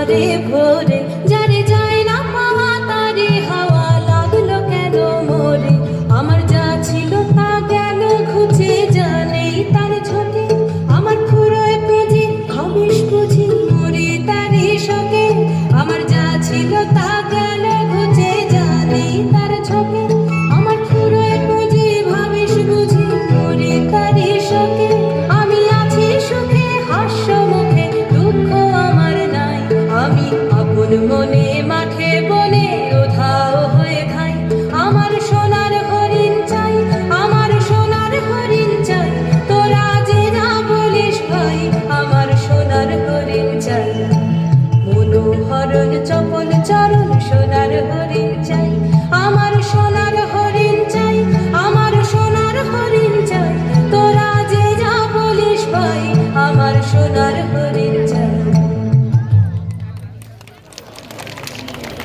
ঘরে ভরে, যারে যায় না পাওয়া তারে হাওয়া লাগলো কেন মোরে। আমার যা ছিল তা গেল ঘুচে, জানেই তার ছোটে। আমার ফুরোয় পুঁজি হবিস বুঝি মরে তারি শোকে। আমার যা ছিল তা গেল ঘুচে, জানেই তার ছোটে। আমার ফুরোয় পুঁজি ভাবিস বুঝি মরে তারি শোকে। আমি আছি সুখে হাস্য মুখে, দুঃখ আমার নাই। আমি আপন মনে মাঠে বনে উধাও হয়ে ধাই। আমার সোনার হরিণ চাই, আমার সোনার হরিণ চাই। তোরা যে না বলিস ভাই, আমার সোনার হরিণ চাই। মনোহরণ চপল চরণ সোনার হরিণ চাই। আমার সোনার হরিণ চাই, আমার সোনার হরিণ চাই। তোরা যে যা বলিস ভাই, আমার সোনার হরিণ চাই।